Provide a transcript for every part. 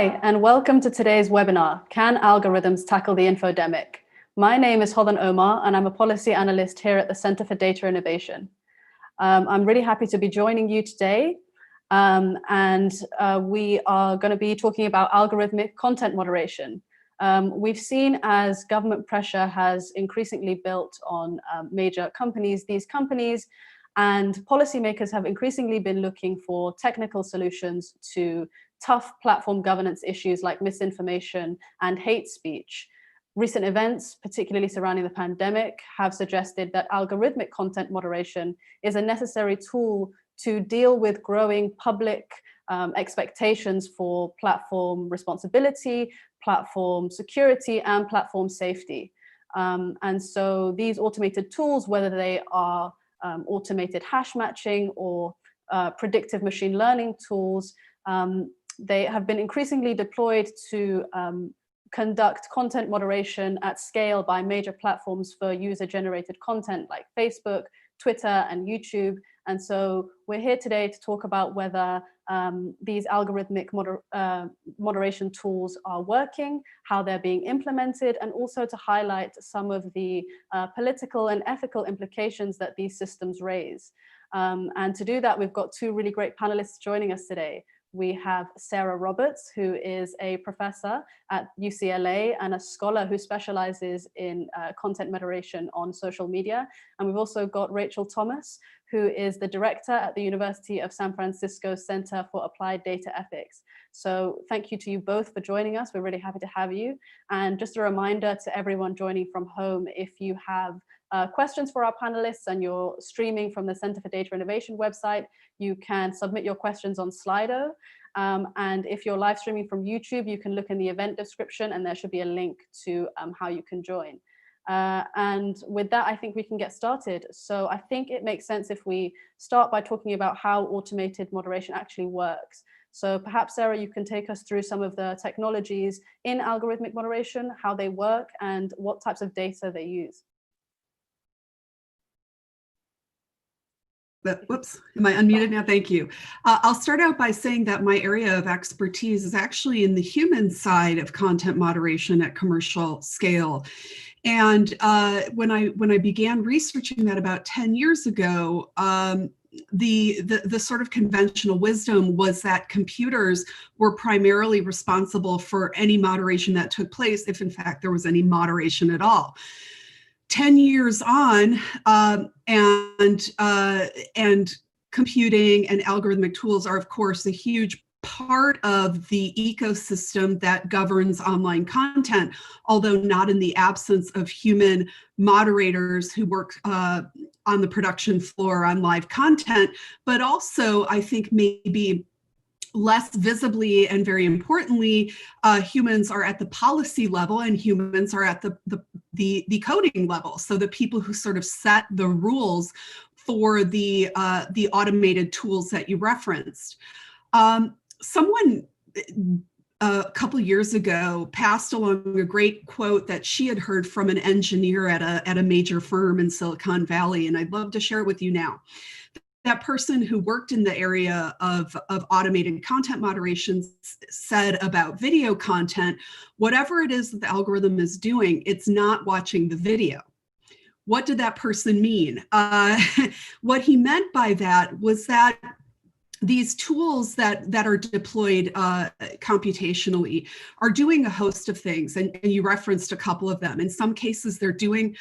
And welcome to today's webinar, Can Algorithms Tackle the Infodemic? My name is Hodan Omar, and I'm a policy analyst here at the Center for Data Innovation. I'm really happy to be joining you today, we are going to be talking about algorithmic content moderation. We've seen as government pressure has increasingly built on major companies, and policymakers have increasingly been looking for technical solutions to tough platform governance issues like misinformation and hate speech. Recent events, particularly surrounding the pandemic, have suggested that algorithmic content moderation is a necessary tool to deal with growing public expectations for platform responsibility, platform security, and platform safety. And so these automated tools, whether they are automated hash matching or predictive machine learning tools, they have been increasingly deployed to conduct content moderation at scale by major platforms for user-generated content like Facebook, Twitter, and YouTube. And so we're here today to talk about whether these algorithmic moderation tools are working, how they're being implemented, and also to highlight some of the political and ethical implications that these systems raise. And to do that, we've got two really great panelists joining us today. We have Sarah Roberts, who is a professor at UCLA and a scholar who specializes in content moderation on social media. And we've also got Rachel Thomas, who is the director at the University of San Francisco Center for Applied Data Ethics. So thank you to you both for joining us. We're really happy to have you. And just a reminder to everyone joining from home, if you have questions for our panelists and you're streaming from the Center for Data Innovation website, you can submit your questions on Slido. And if you're live streaming from YouTube, you can look in the event description and there should be a link to how you can join. And with that, I think we can get started. So I think it makes sense if we start by talking about how automated moderation actually works. So perhaps, Sarah, you can take us through some of the technologies in algorithmic moderation, how they work, and what types of data they use. Whoops, am I unmuted now? Thank you. I'll start out by saying that my area of expertise is actually in the human side of content moderation at commercial scale. And when I began researching that about 10 years ago, the sort of conventional wisdom was that computers were primarily responsible for any moderation that took place, if in fact there was any moderation at all. 10 years on, and computing and algorithmic tools are, of course, a huge part of the ecosystem that governs online content, although not in the absence of human moderators who work on the production floor on live content, but also, I think, maybe less visibly and very importantly, humans are at the policy level and humans are at the coding level. So the people who sort of set the rules for the automated tools that you referenced. Someone a couple years ago passed along a great quote that she had heard from an engineer at a major firm in Silicon Valley, and I'd love to share it with you now. That person who worked in the area of automated content moderation said about video content, whatever it is that the algorithm is doing, it's not watching the video. What did that person mean? What he meant by that was that these tools that are deployed computationally are doing a host of things, and you referenced a couple of them. In some cases, they're doing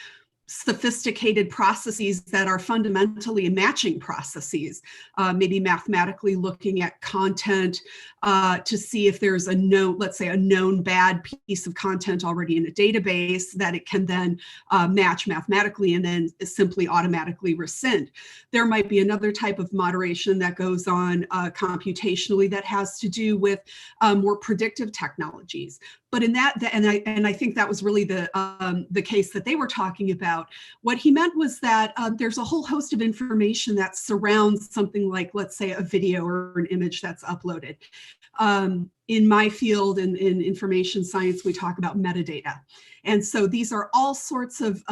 sophisticated processes that are fundamentally matching processes, maybe mathematically looking at content to see if there's a known, let's say, a known bad piece of content already in a database that it can then match mathematically and then simply automatically rescind. There might be another type of moderation that goes on computationally that has to do with more predictive technologies. But in that, and I think that was really the case that they were talking about. about. What he meant was that there's a whole host of information that surrounds something like, let's say, a video or an image that's uploaded. In my field, in information science, we talk about metadata. And so these are all sorts of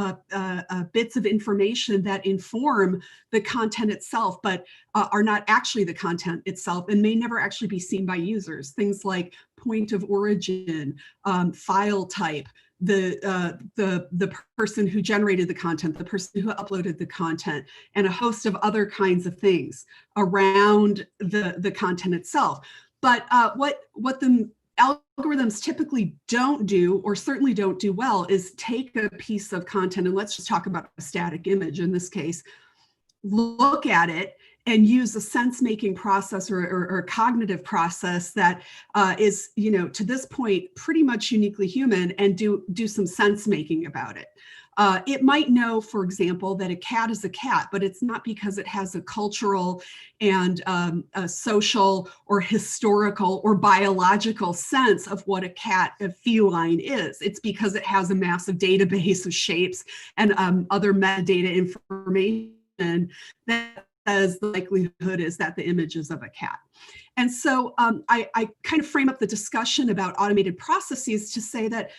bits of information that inform the content itself, but are not actually the content itself and may never actually be seen by users. Things like point of origin, file type, the person who generated the content, the person who uploaded the content, and a host of other kinds of things around the content itself. But what the algorithms typically don't do, or certainly don't do well, is take a piece of content, and let's just talk about a static image in this case, look at it and use a sense-making process or a cognitive process that is, to this point, pretty much uniquely human, and do some sense-making about it. It might know, for example, that a cat is a cat, but it's not because it has a cultural and a social or historical or biological sense of what a feline is. It's because it has a massive database of shapes and other metadata information that says the likelihood is that the image is of a cat. And so I kind of frame up the discussion about automated processes to say that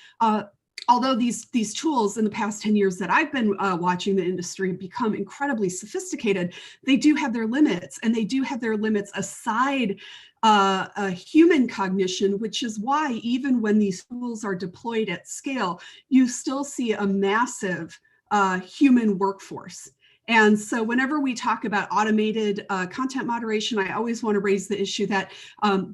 although these tools in the past 10 years that I've been watching the industry become incredibly sophisticated, they do have their limits, and they do have their limits aside human cognition, which is why even when these tools are deployed at scale, you still see a massive human workforce. And so whenever we talk about automated content moderation, I always want to raise the issue that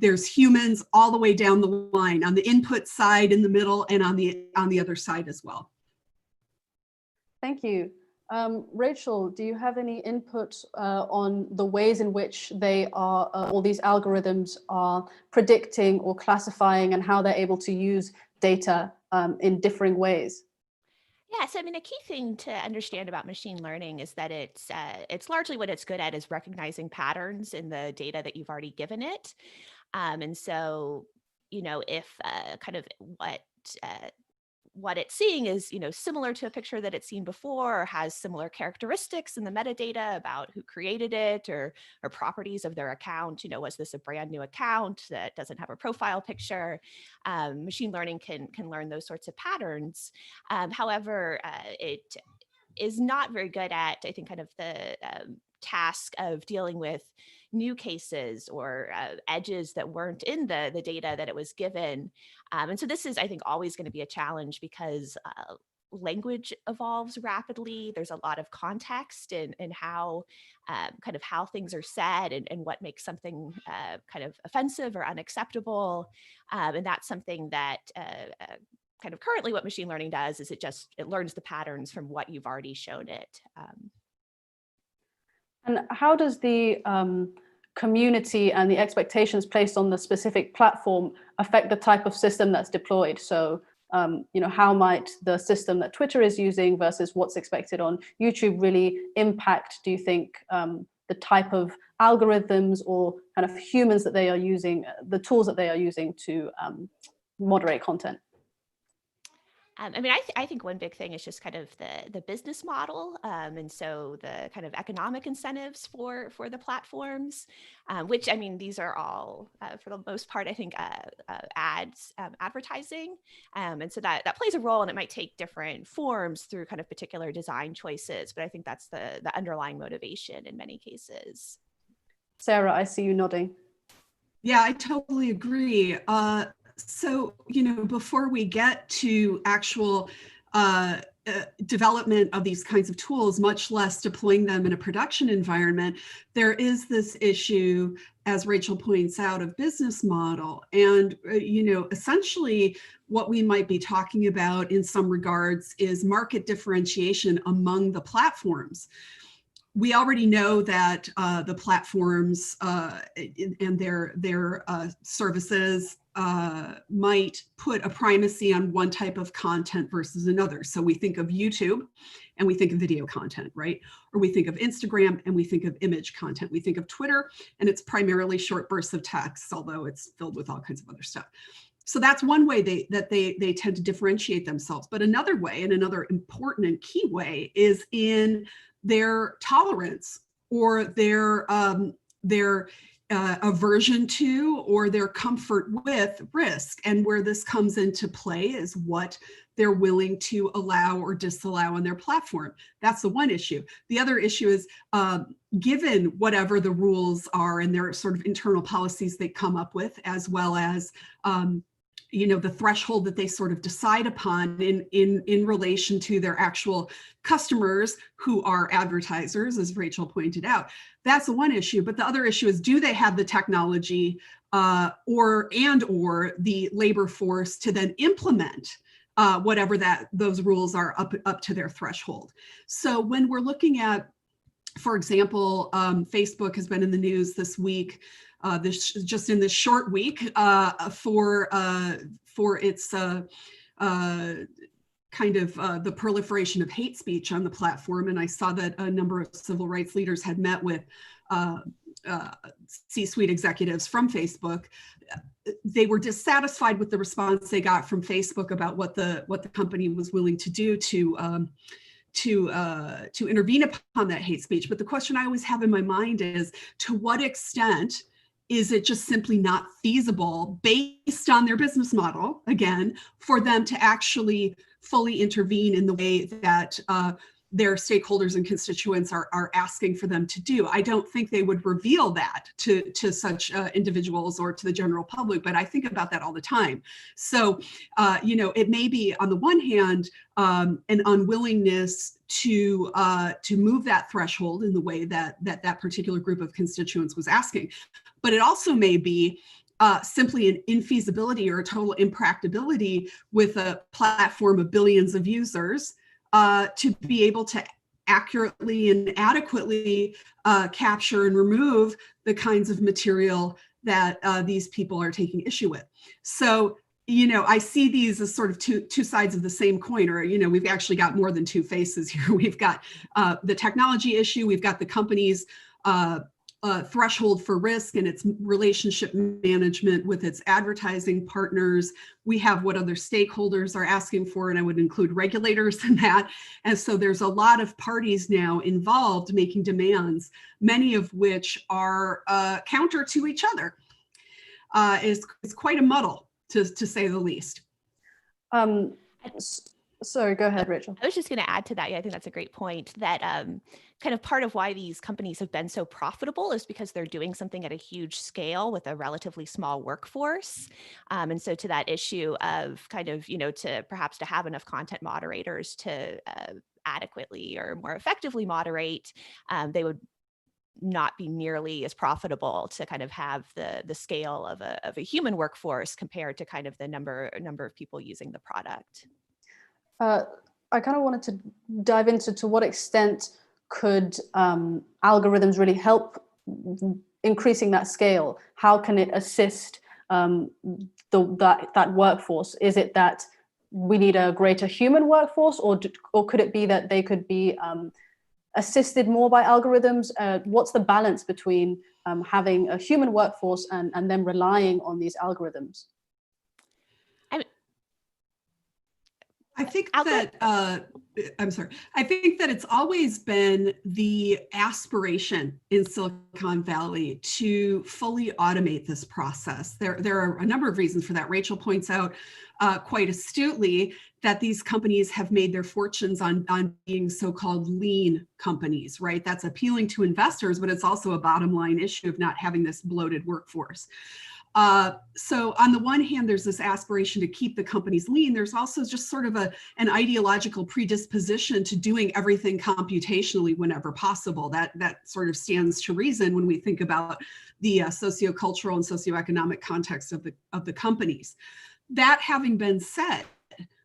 there's humans all the way down the line, on the input side, in the middle, and on the other side as well. Thank you. Rachel, do you have any input on the ways in which they are, all these algorithms are predicting or classifying, and how they're able to use data in differing ways? Yeah, so I mean, a key thing to understand about machine learning is that it's largely what it's good at is recognizing patterns in the data that you've already given it. And so, if kind of what it's seeing is, similar to a picture that it's seen before, or has similar characteristics in the metadata about who created it, or properties of their account. Was this a brand new account that doesn't have a profile picture? Machine learning can learn those sorts of patterns. However, it is not very good at, I think, kind of the task of dealing with new cases or edges that weren't in the data that it was given. And so this is, I think, always going to be a challenge because language evolves rapidly. There's a lot of context in how kind of how things are said and what makes something kind of offensive or unacceptable. And that's something that kind of currently what machine learning does is it learns the patterns from what you've already shown it. And how does the community and the expectations placed on the specific platform affect the type of system that's deployed? So, how might the system that Twitter is using versus what's expected on YouTube really impact, do you think, the type of algorithms or kind of humans that they are using, the tools that they are using to moderate content? I mean, I think one big thing is just kind of the business model, and so the kind of economic incentives for the platforms, which, I mean, these are all for the most part, I think, ads, advertising, and so that plays a role, and it might take different forms through kind of particular design choices, but I think that's the underlying motivation in many cases. Sarah, I see you nodding. Yeah, I totally agree. So, before we get to actual development of these kinds of tools, much less deploying them in a production environment, there is this issue, as Rachel points out, of business model. And, essentially what we might be talking about in some regards is market differentiation among the platforms. We already know that the platforms and their services might put a primacy on one type of content versus another. So we think of YouTube and we think of video content, right? Or we think of Instagram and we think of image content. We think of Twitter and it's primarily short bursts of text, although it's filled with all kinds of other stuff. So that's one way they tend to differentiate themselves. But another way, and another important and key way, is in their tolerance or their aversion to or their comfort with risk. And where this comes into play is what they're willing to allow or disallow on their platform. That's the one issue. The other issue is given whatever the rules are and their sort of internal policies they come up with, as well as the threshold that they sort of decide upon in relation to their actual customers who are advertisers, as Rachel pointed out. That's the one issue. But the other issue is, do they have the technology or the labor force to then implement whatever those rules are up to their threshold? So when we're looking at, for example, Facebook has been in the news this week, just in this short week, for its the proliferation of hate speech on the platform. And I saw that a number of civil rights leaders had met with C-suite executives from Facebook. They were dissatisfied with the response they got from Facebook about what the company was willing to do to intervene upon that hate speech. But the question I always have in my mind is, to what extent is it just simply not feasible, based on their business model, again, for them to actually fully intervene in the way that their stakeholders and constituents are asking for them to do? I don't think they would reveal that to such individuals or to the general public, but I think about that all the time. So, it may be, on the one hand, an unwillingness to move that threshold in the way that particular group of constituents was asking. But it also may be simply an infeasibility or a total impracticability with a platform of billions of users to be able to accurately and adequately capture and remove the kinds of material that these people are taking issue with. So, I see these as sort of two sides of the same coin, or, we've actually got more than two faces here. We've got the technology issue, we've got the company's threshold for risk and its relationship management with its advertising partners. We have what other stakeholders are asking for, and I would include regulators in that. And so there's a lot of parties now involved making demands, many of which are counter to each other. It's quite a muddle, to say the least. Sorry, go ahead, Rachel. I was just going to add to that. Yeah, I think that's a great point, that kind of part of why these companies have been so profitable is because they're doing something at a huge scale with a relatively small workforce. And so to that issue of kind of, to perhaps to have enough content moderators to adequately or more effectively moderate, they would not be nearly as profitable to kind of have the scale of a human workforce compared to kind of the number of people using the product. I kind of wanted to dive into to what extent could algorithms really help increasing that scale? How can it assist that workforce? Is it that we need a greater human workforce, or could it be that they could be assisted more by algorithms? What's the balance between having a human workforce and then relying on these algorithms? I think that I think that it's always been the aspiration in Silicon Valley to fully automate this process. There are a number of reasons for that. Rachel points out quite astutely that these companies have made their fortunes on being so-called lean companies, right? That's appealing to investors, but it's also a bottom line issue of not having this bloated workforce. So on the one hand, there's this aspiration to keep the companies lean. There's also just sort of an ideological predisposition to doing everything computationally whenever possible. That sort of stands to reason when we think about the sociocultural and socioeconomic context of the companies. That having been said,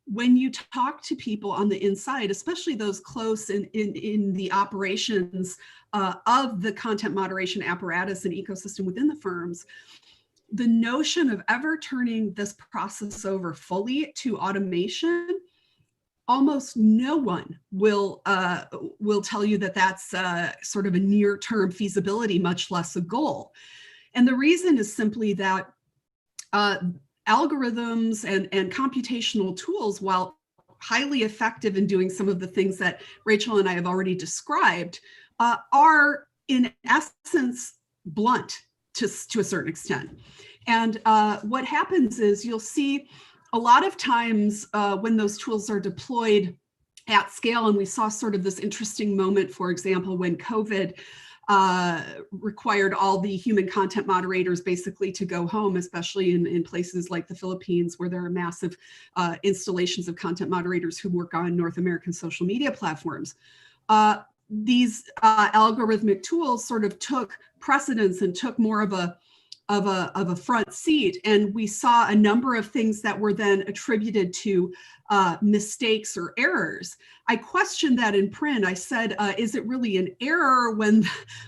when you talk to people on the inside, especially those close in the operations of the content moderation apparatus and ecosystem within the firms, the notion of ever turning this process over fully to automation, almost no one will tell you that that's sort of a near-term feasibility, much less a goal. And the reason is simply that algorithms and computational tools, while highly effective in doing some of the things that Rachel and I have already described, are in essence blunt to a certain extent. And what happens is you'll see a lot of times when those tools are deployed at scale, and we saw sort of this interesting moment, for example, when COVID required all the human content moderators basically to go home, especially in places like the Philippines, where there are massive installations of content moderators who work on North American social media platforms. These algorithmic tools sort of took precedence and took more of a front seat, and we saw a number of things that were then attributed to mistakes or errors. I questioned that in print. I said, is it really an error when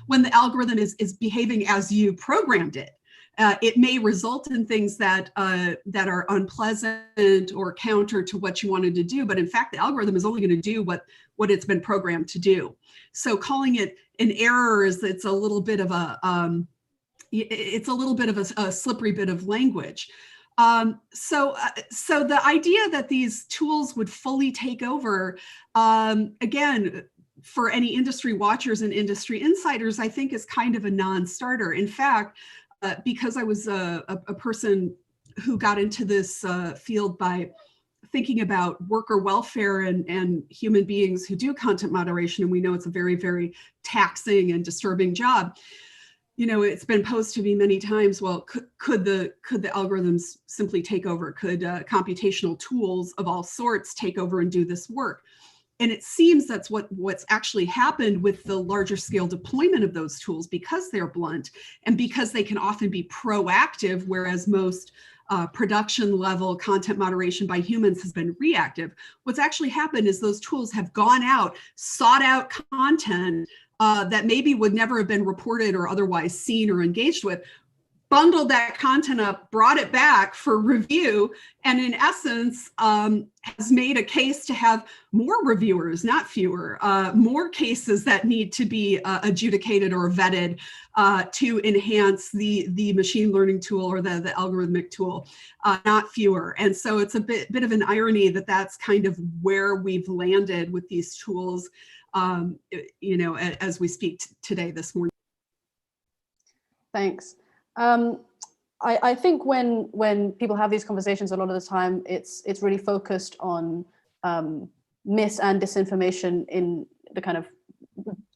the algorithm is behaving as you programmed it? It may result in things that are unpleasant or counter to what you wanted to do, but in fact, the algorithm is only going to do what it's been programmed to do. So calling it an error is it's a little bit of a slippery bit of language. So the idea that these tools would fully take over, again, for any industry watchers and industry insiders, I think is kind of a non-starter. In fact, because I was a person who got into this field by thinking about worker welfare and human beings who do content moderation, and we know it's a very, very taxing and disturbing job. You know, it's been posed to me many times, well, could the algorithms simply take over? Could computational tools of all sorts take over and do this work? And it seems that's what's actually happened with the larger scale deployment of those tools, because they're blunt and because they can often be proactive, whereas most production level content moderation by humans has been reactive. What's actually happened is those tools have gone out, sought out content that maybe would never have been reported or otherwise seen or engaged with, bundled that content up, brought it back for review, and in essence has made a case to have more reviewers, not fewer, more cases that need to be adjudicated or vetted to enhance the machine learning tool or the algorithmic tool, not fewer. And so it's a bit of an irony that that's kind of where we've landed with these tools, you know, as we speak today, this morning. Thanks. I think when people have these conversations, a lot of the time it's really focused on mis and disinformation in the kind of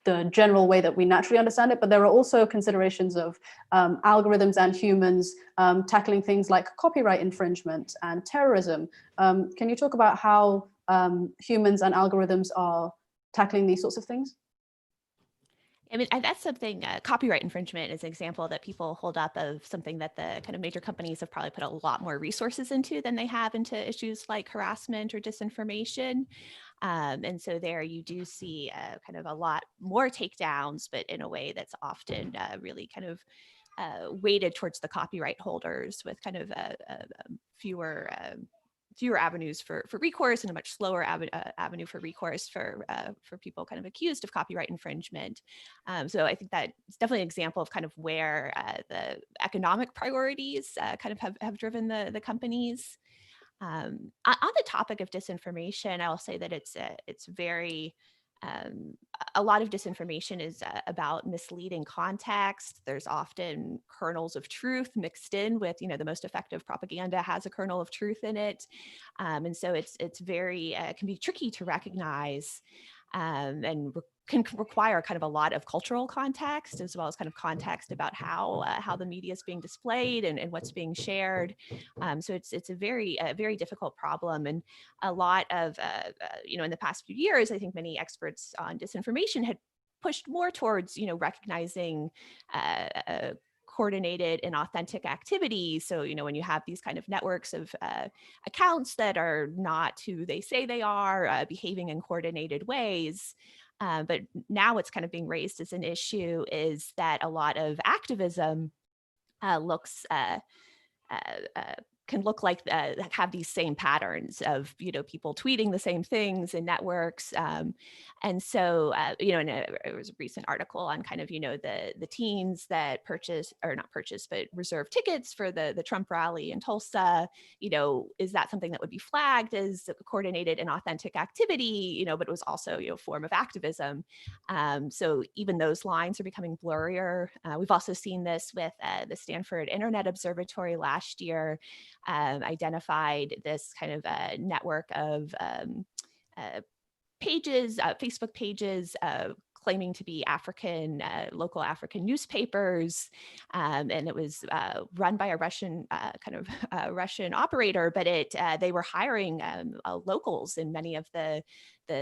the general way that we naturally understand it, but there are also considerations of algorithms and humans tackling things like copyright infringement and terrorism. Can you talk about how humans and algorithms are tackling these sorts of things? I mean, that's something, copyright infringement is an example that people hold up of something that the kind of major companies have probably put a lot more resources into than they have into issues like harassment or disinformation. And so there you do see kind of a lot more takedowns, but in a way that's often really kind of weighted towards the copyright holders, with kind of fewer avenues for recourse, and a much slower avenue for recourse for people kind of accused of copyright infringement. So I think that it's definitely an example of kind of where the economic priorities kind of have driven the companies. On the topic of disinformation, I'll say that it's very a lot of disinformation is about misleading context. There's often kernels of truth mixed in with, you know, the most effective propaganda has a kernel of truth in it. And so it's very, can be tricky to recognize and can require kind of a lot of cultural context, as well as kind of context about how the media is being displayed and what's being shared. So it's a very difficult problem, and a lot of you know, in the past few years, I think many experts on disinformation had pushed more towards, you know, recognizing coordinated and authentic activity. So, you know, when you have these kind of networks of accounts that are not who they say they are, behaving in coordinated ways. But now what's kind of being raised as an issue is that a lot of activism looks can look like have these same patterns of people tweeting the same things in networks, and so and it was a recent article on kind of the teens that not purchase but reserve tickets for the Trump rally in Tulsa. Is that something that would be flagged as coordinated and authentic activity? But it was also a form of activism. So even those lines are becoming blurrier. We've also seen this with the Stanford Internet Observatory last year. Identified this kind of network of pages, Facebook pages, claiming to be local African newspapers, and it was run by a Russian Russian operator. But they were hiring locals in many of the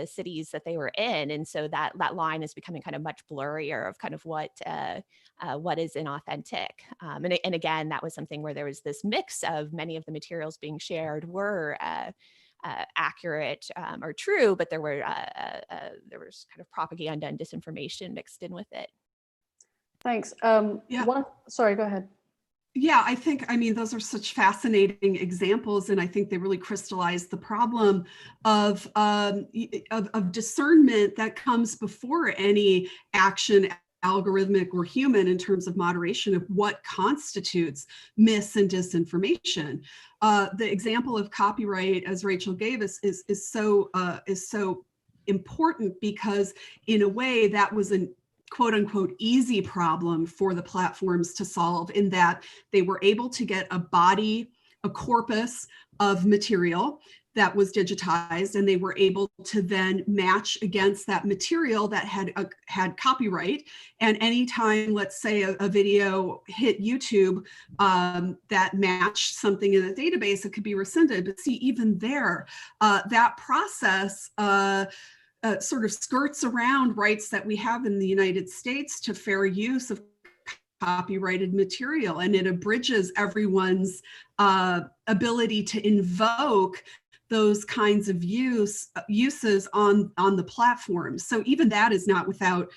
cities that they were in, and so that line is becoming kind of much blurrier of kind of what is inauthentic. And again, that was something where there was this mix of many of the materials being shared were accurate or true, but there was kind of propaganda and disinformation mixed in with it. Thanks. Yeah. Sorry, go ahead. Yeah, I mean, those are such fascinating examples, and I think they really crystallize the problem of discernment that comes before any action, algorithmic or human, in terms of moderation of what constitutes mis and disinformation. The example of copyright, as Rachel gave us, is so important, because in a way that was an quote unquote easy problem for the platforms to solve, in that they were able to get a corpus of material that was digitized, and they were able to then match against that material that had copyright. And anytime, let's say, a video hit YouTube that matched something in a database, it could be rescinded. But see, even there, that process sort of skirts around rights that we have in the United States to fair use of copyrighted material, and it abridges everyone's ability to invoke those kinds of uses on the platform. So even that is not without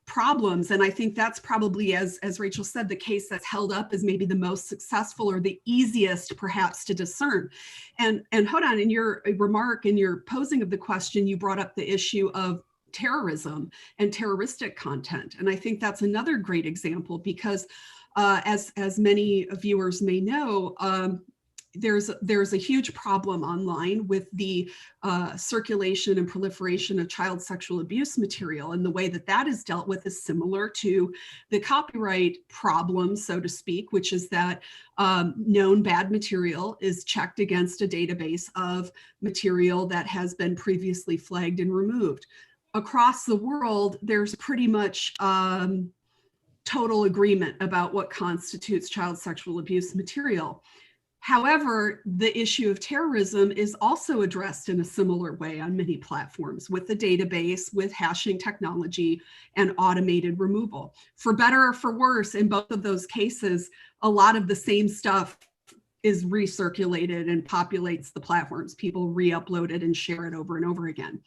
problems. And I think that's probably, as Rachel said, the case that's held up as maybe the most successful or the easiest perhaps to discern. And Hodan, in your remark, in your posing of the question, you brought up the issue of terrorism and terroristic content. And I think that's another great example, because as many viewers may know, there's a huge problem online with the circulation and proliferation of child sexual abuse material, and the way that is dealt with is similar to the copyright problem, so to speak, which is that known bad material is checked against a database of material that has been previously flagged and removed. Across the world, there's pretty much total agreement about what constitutes child sexual abuse material. However, the issue of terrorism is also addressed in a similar way on many platforms, with the database, with hashing technology, and automated removal. For better or for worse, in both of those cases, a lot of the same stuff is recirculated and populates the platforms. People re-upload it and share it over and over again.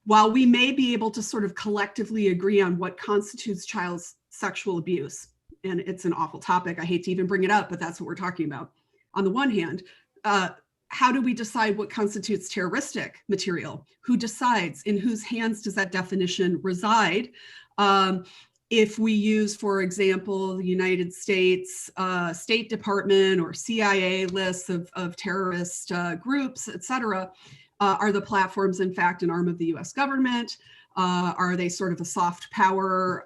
While we may be able to sort of collectively agree on what constitutes child sexual abuse, and it's an awful topic, I hate to even bring it up, but that's what we're talking about. On the one hand, how do we decide what constitutes terroristic material? Who decides? In whose hands does that definition reside? If we use, for example, the United States State Department or CIA lists of terrorist groups, et cetera, are the platforms in fact an arm of the US government? Are they sort of a soft power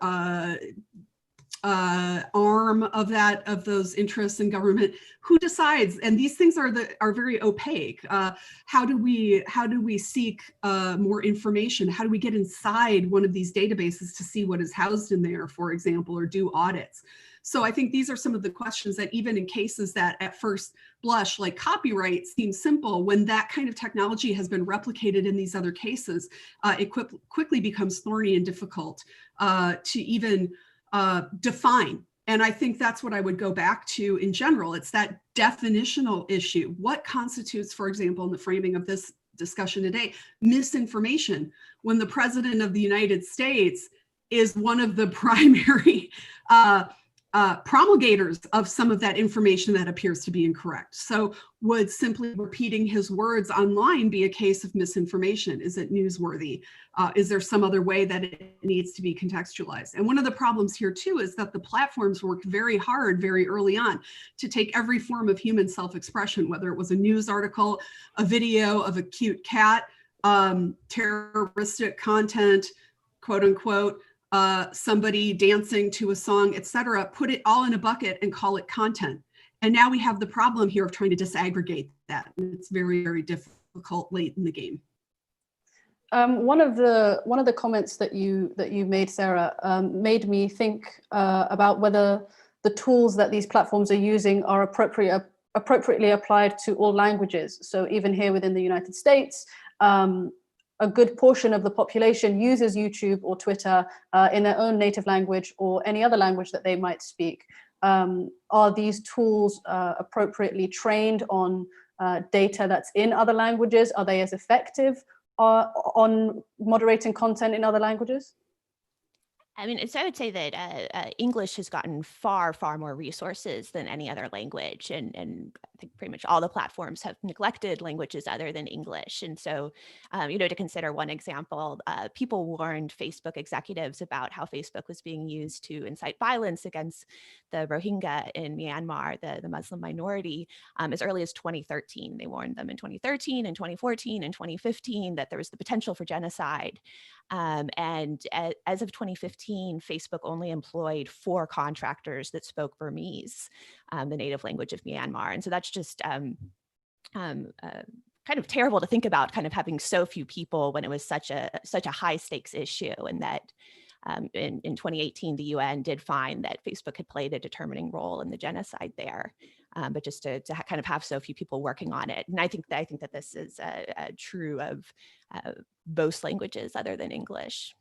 arm of those interests in government? Who decides? And these things are very opaque. How do we seek more information? How do we get inside one of these databases to see what is housed in there, for example, or do audits? So I think these are some of the questions that, even in cases that at first blush like copyright seem simple, when that kind of technology has been replicated in these other cases, it quickly becomes thorny and difficult to even define. And I think that's what I would go back to in general. It's that definitional issue. What constitutes, for example, in the framing of this discussion today, misinformation, when the President of the United States is one of the primary promulgators of some of that information that appears to be incorrect. So would simply repeating his words online be a case of misinformation? Is it newsworthy? Is there some other way that it needs to be contextualized? And one of the problems here too is that the platforms worked very hard very early on to take every form of human self-expression, whether it was a news article, a video of a cute cat, terroristic content, quote unquote, somebody dancing to a song, etc., put it all in a bucket and call it content. And now we have the problem here of trying to disaggregate that. And it's very, very difficult late in the game. One of the comments that you made, Sarah, made me think about whether the tools that these platforms are using are appropriately applied to all languages. So even here within the United States, a good portion of the population uses YouTube or Twitter in their own native language or any other language that they might speak. Are these tools appropriately trained on data that's in other languages? Are they as effective on moderating content in other languages? I mean, so I would say that English has gotten far, far more resources than any other language. And I think pretty much all the platforms have neglected languages other than English. And so, to consider one example, people warned Facebook executives about how Facebook was being used to incite violence against the Rohingya in Myanmar, the Muslim minority, as early as 2013. They warned them in 2013 and 2014 and 2015 that there was the potential for genocide. And as of 2015, Facebook only employed 4 contractors that spoke Burmese, the native language of Myanmar. And so that's just kind of terrible to think about, kind of having so few people when it was such a high stakes issue. And that in 2018, the UN did find that Facebook had played a determining role in the genocide there. But just to kind of have so few people working on it. And I think that this is true of most languages other than English.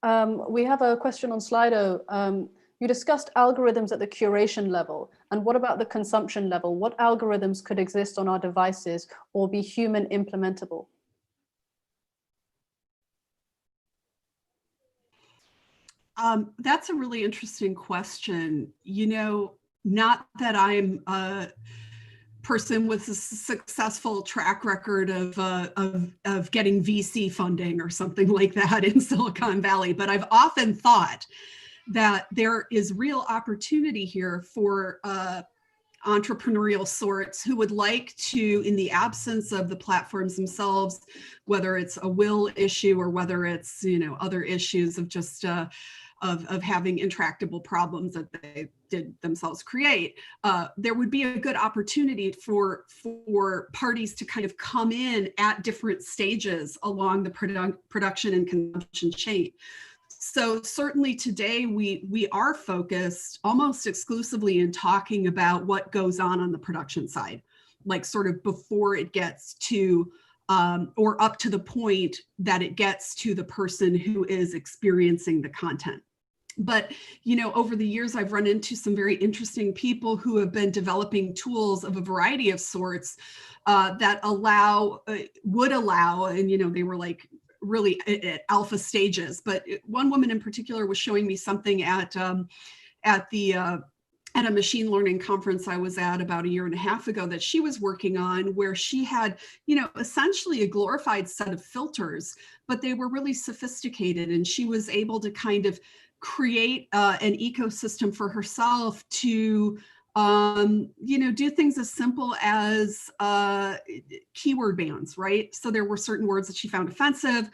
We have a question on Slido. You discussed algorithms at the curation level. And what about the consumption level? What algorithms could exist on our devices or be human implementable? That's a really interesting question. Not that I'm a person with a successful track record of getting VC funding or something like that in Silicon Valley, but I've often thought that there is real opportunity here for entrepreneurial sorts who would like to, in the absence of the platforms themselves, whether it's a will issue or whether it's other issues of just of having intractable problems that they did themselves create, there would be a good opportunity for parties to kind of come in at different stages along the production and consumption chain. So certainly today we are focused almost exclusively in talking about what goes on the production side, like sort of before it gets to or up to the point that it gets to the person who is experiencing the content. But, over the years, I've run into some very interesting people who have been developing tools of a variety of sorts that would allow, and, they were like really at alpha stages. But one woman in particular was showing me something at a machine learning conference I was at about 1.5 years ago that she was working on, where she had, essentially a glorified set of filters, but they were really sophisticated. And she was able to kind of create an ecosystem for herself to, do things as simple as keyword bans, right? So there were certain words that she found offensive,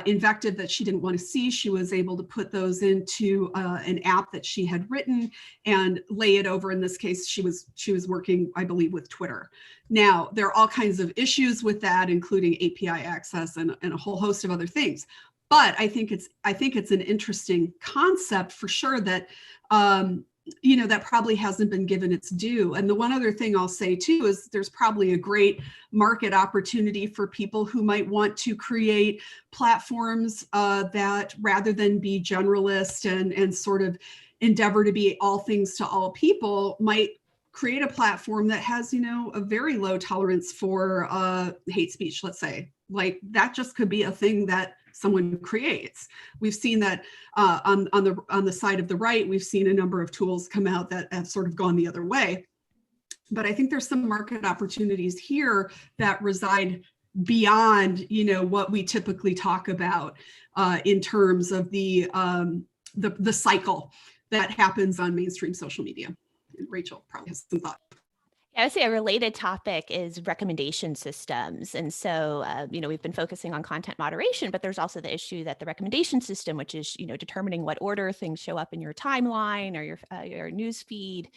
invective that she didn't want to see. She was able to put those into an app that she had written and lay it over. In this case, she was working, I believe, with Twitter. Now, there are all kinds of issues with that, including API access and a whole host of other things. But I think it's an interesting concept for sure that, that probably hasn't been given its due. And the one other thing I'll say too is there's probably a great market opportunity for people who might want to create platforms that, rather than be generalist and sort of endeavor to be all things to all people, might create a platform that has, a very low tolerance for hate speech, let's say. Like that just could be a thing that someone creates. We've seen that on the side of the right, we've seen a number of tools come out that have sort of gone the other way. But I think there's some market opportunities here that reside beyond, what we typically talk about in terms of the cycle that happens on mainstream social media. And Rachel probably has some thoughts. I would say a related topic is recommendation systems. And so, we've been focusing on content moderation, but there's also the issue that the recommendation system, which is, determining what order things show up in your timeline or your news feed,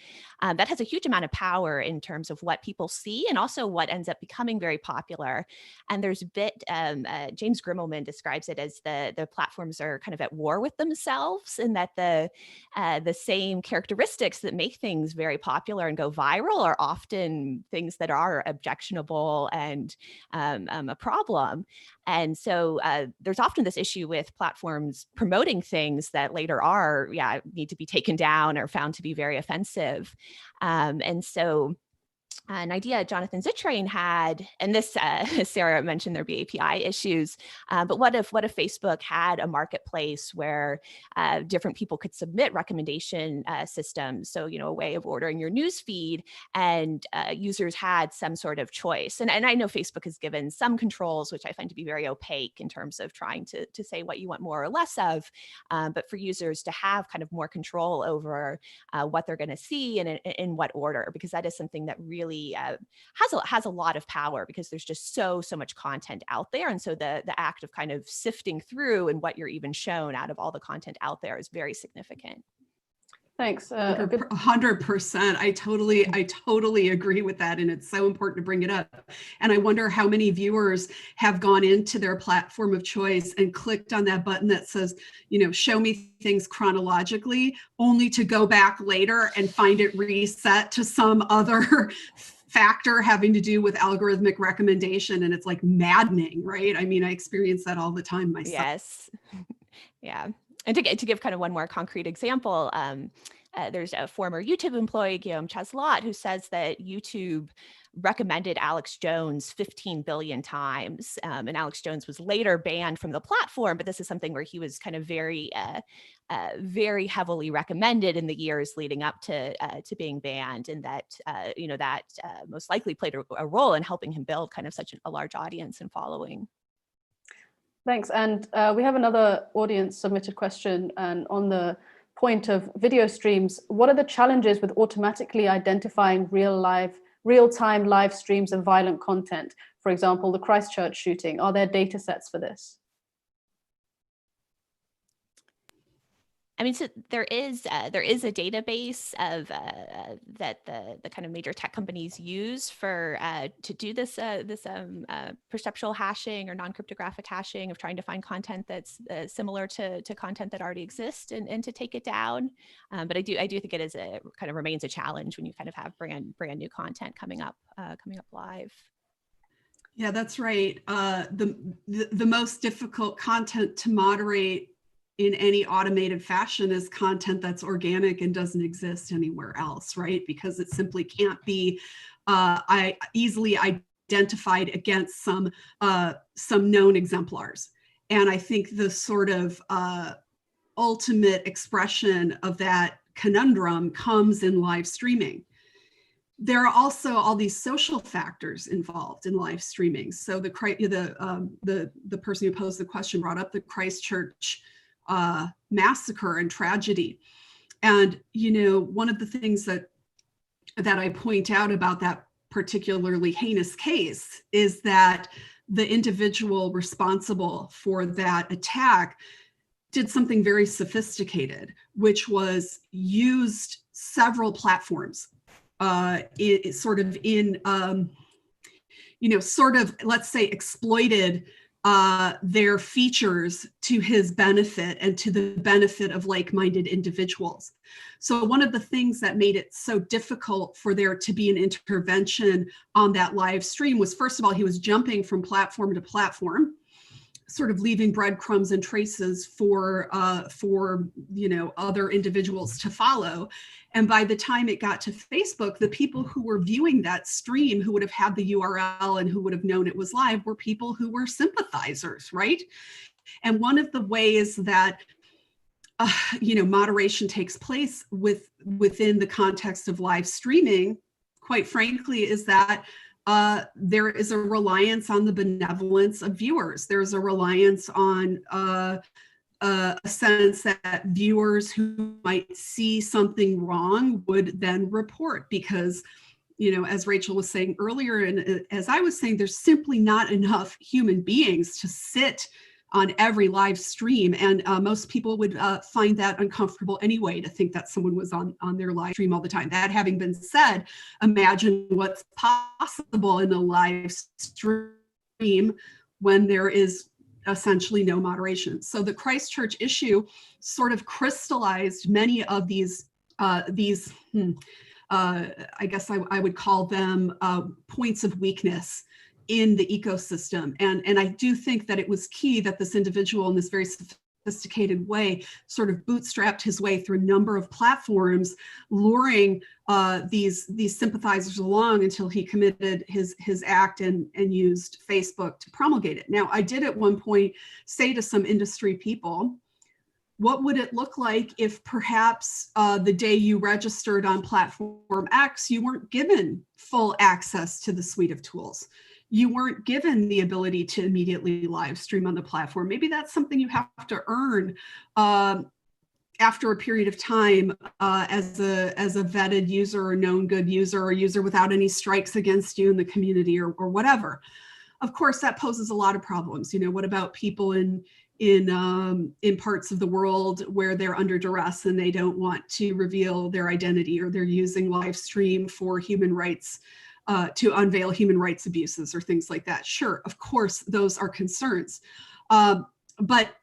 that has a huge amount of power in terms of what people see and also what ends up becoming very popular. And there's James Grimmelman describes it as the platforms are kind of at war with themselves, and that the same characteristics that make things very popular and go viral are often things that are objectionable and a problem. And so there's often this issue with platforms promoting things that later need to be taken down or found to be very offensive. And so an idea Jonathan Zittrain had, and this, Sarah mentioned there'd be API issues, but what if Facebook had a marketplace where different people could submit recommendation systems? So, a way of ordering your news feed, and users had some sort of choice. And I know Facebook has given some controls, which I find to be very opaque in terms of trying to say what you want more or less of, but for users to have kind of more control over what they're going to see and in what order, because that is something that really has a lot of power, because there's just so much content out there. And so the act of kind of sifting through and what you're even shown out of all the content out there is very significant. Thanks. 100%. I totally agree with that. And it's so important to bring it up. And I wonder how many viewers have gone into their platform of choice and clicked on that button that says, show me things chronologically, only to go back later and find it reset to some other factor having to do with algorithmic recommendation. And it's like maddening, right? I mean, I experience that all the time myself. Yes. Yeah. And to give kind of one more concrete example, there's a former YouTube employee, Guillaume Chaslot, who says that YouTube recommended Alex Jones 15 billion times. And Alex Jones was later banned from the platform, but this is something where he was kind of very heavily recommended in the years leading up to being banned. And that, most likely played a role in helping him build kind of such a large audience and following. Thanks. And we have another audience submitted question, and on the point of video streams, what are the challenges with automatically identifying real-time live streams of violent content? For example, the Christchurch shooting. Are there data sets for this? I mean, so there is a database of that the kind of major tech companies use for to do this perceptual hashing or non-cryptographic hashing of trying to find content that's similar to content that already exists and to take it down. But I do think it is kind of remains a challenge when you kind of have brand new content coming up live. Yeah, that's right. The most difficult content to moderate in any automated fashion is content that's organic and doesn't exist anywhere else, right? Because it simply can't be easily identified against some known exemplars. And I think the sort of ultimate expression of that conundrum comes in live streaming. There are also all these social factors involved in live streaming. So the person who posed the question brought up the Christchurch massacre and tragedy. And, one of the things that I point out about that particularly heinous case is that the individual responsible for that attack did something very sophisticated, which was used several platforms, let's say exploited their features to his benefit and to the benefit of like-minded individuals. So one of the things that made it so difficult for there to be an intervention on that live stream was, first of all, he was jumping from platform to platform, sort of leaving breadcrumbs and traces for other individuals to follow. And by the time it got to Facebook, the people who were viewing that stream, who would have had the URL and who would have known it was live, were people who were sympathizers, right? And one of the ways that moderation takes place within the context of live streaming, quite frankly, is that there is a reliance on the benevolence of viewers. There's a reliance on a sense that viewers who might see something wrong would then report, because, as Rachel was saying earlier, and as I was saying, there's simply not enough human beings to sit on every live stream. And most people would find that uncomfortable anyway, to think that someone was on their live stream all the time. That having been said, imagine what's possible in a live stream when there is essentially no moderation. So the Christchurch issue sort of crystallized many of these I guess I would call them points of weakness in the ecosystem. And I do think that it was key that this individual, in this very sophisticated way, sort of bootstrapped his way through a number of platforms, luring these sympathizers along until he committed his act and used Facebook to promulgate it. Now, I did at one point say to some industry people, what would it look like if perhaps the day you registered on platform X, you weren't given full access to the suite of tools? You weren't given the ability to immediately live stream on the platform. Maybe that's something you have to earn after a period of time as a vetted user or known good user, or user without any strikes against you in the community, or whatever. Of course, that poses a lot of problems. What about people in parts of the world where they're under duress and they don't want to reveal their identity, or they're using live stream for human rights, to unveil human rights abuses or things like that? Sure, of course, those are concerns. But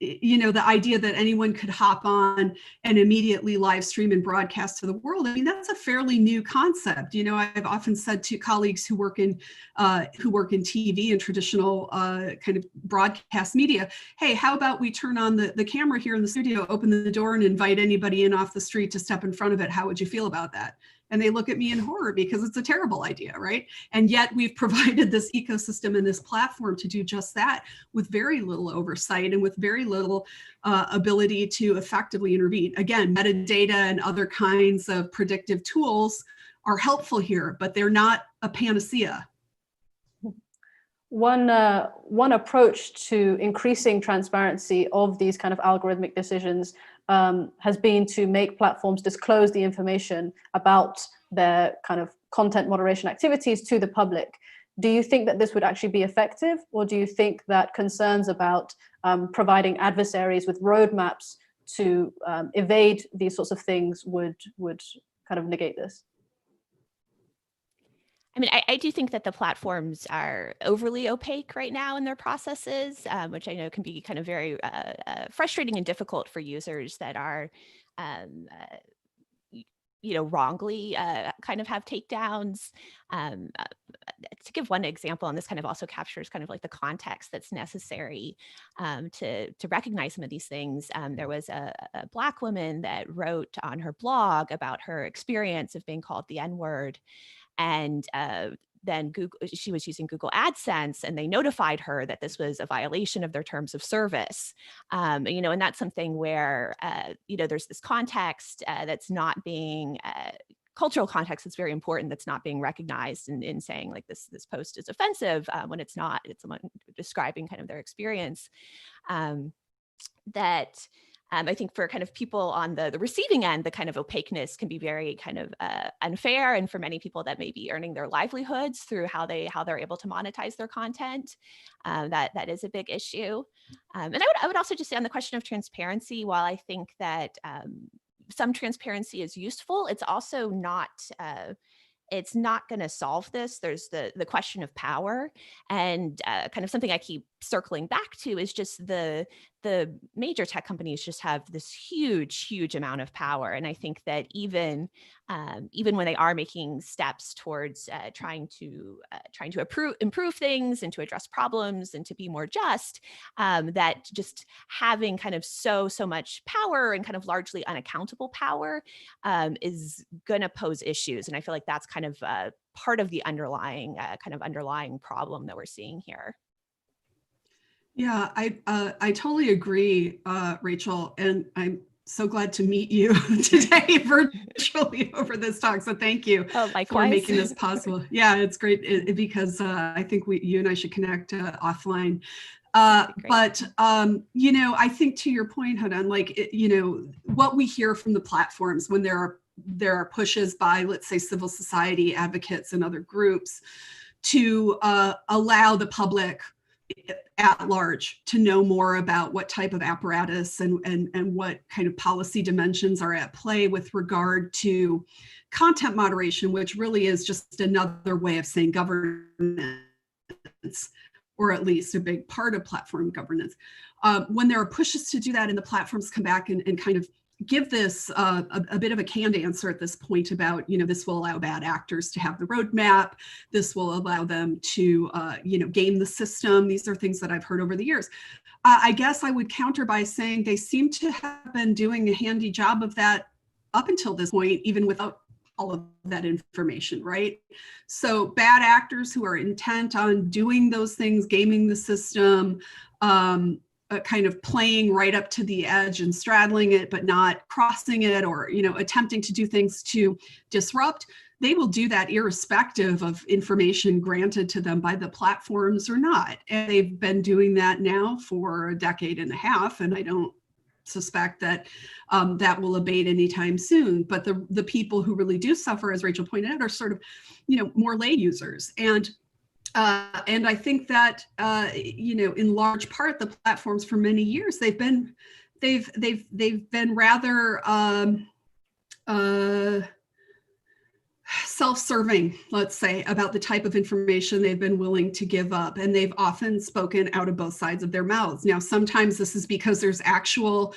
the idea that anyone could hop on and immediately live stream and broadcast to the world, I mean, that's a fairly new concept. I've often said to colleagues who work in TV and traditional kind of broadcast media, hey, how about we turn on the camera here in the studio, open the door, and invite anybody in off the street to step in front of it? How would you feel about that? And they look at me in horror, because it's a terrible idea, right? And yet we've provided this ecosystem and this platform to do just that, with very little oversight and with very little ability to effectively intervene. Again, metadata and other kinds of predictive tools are helpful here, but they're not a panacea. One approach to increasing transparency of these kind of algorithmic decisions has been to make platforms disclose the information about their kind of content moderation activities to the public. Do you think that this would actually be effective, or do you think that concerns about providing adversaries with roadmaps to evade these sorts of things would kind of negate this? I mean, I do think that the platforms are overly opaque right now in their processes, which I know can be kind of very frustrating and difficult for users that are, wrongly kind of have takedowns. To give one example, and this kind of also captures kind of like the context that's necessary to recognize some of these things. There was a Black woman that wrote on her blog about her experience of being called the N-word. And then she was using Google AdSense, and they notified her that this was a violation of their terms of service. And that's something where, there's this context that's not being, cultural context that's very important, that's not being recognized in saying like this post is offensive when it's not. It's someone describing kind of their experience. I think for kind of people on the receiving end, the kind of opaqueness can be very kind of unfair. And for many people that may be earning their livelihoods through how they're able to monetize their content, that is a big issue. And I would also just say on the question of transparency, while I think that some transparency is useful, it's also not it's not going to solve this. There's the question of power, and kind of something I keep circling back to is just the major tech companies just have this huge amount of power. And I think that even when they are making steps towards trying to improve things and to address problems and to be more just, that just having kind of so much power and kind of largely unaccountable power is going to pose issues. And I feel like that's kind of part of the underlying problem that we're seeing here. Yeah, I totally agree, Rachel, and I'm so glad to meet you today virtually over this talk. So thank you Oh, for likewise. making this possible. Yeah, it's great because I think you and I should connect offline. But I think to your point, Hanan, like what we hear from the platforms when there are pushes by, let's say, civil society advocates and other groups to allow the public at large to know more about what type of apparatus and what kind of policy dimensions are at play with regard to content moderation, which really is just another way of saying governance, or at least a big part of platform governance. When there are pushes to do that and the platforms come back and kind of give this a bit of a canned answer at this point about, this will allow bad actors to have the roadmap. This will allow them to, game the system. These are things that I've heard over the years. I guess I would counter by saying they seem to have been doing a handy job of that up until this point, even without all of that information, right? So bad actors who are intent on doing those things, gaming the system, kind of playing right up to the edge and straddling it, but not crossing it, or attempting to do things to disrupt, they will do that irrespective of information granted to them by the platforms or not. And they've been doing that now for a decade and a half, and I don't suspect that that will abate anytime soon. But the people who really do suffer, as Rachel pointed out, are sort of more lay users. And I think that in large part, the platforms for many years they've been rather self-serving, let's say, about the type of information they've been willing to give up, and they've often spoken out of both sides of their mouths. Now, sometimes this is because there's actual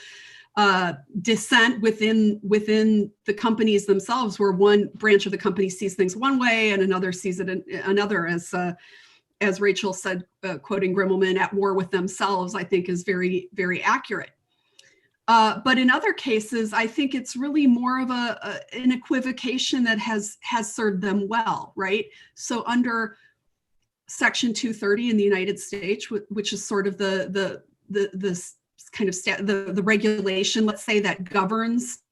dissent within the companies themselves, where one branch of the company sees things one way and another sees it another, as Rachel said, quoting Grimmelman, at war with themselves, I think is very, very accurate. But in other cases, I think it's really more of an equivocation that has served them well, right? So under Section 230 in the United States, which is sort of the kind of the regulation, let's say, that governs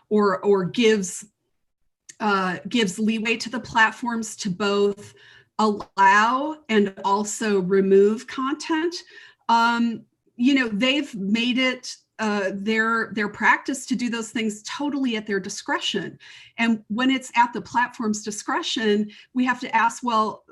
or gives leeway to the platforms to both allow and also remove content. They've made it their practice to do those things totally at their discretion. And when it's at the platform's discretion, we have to ask, well,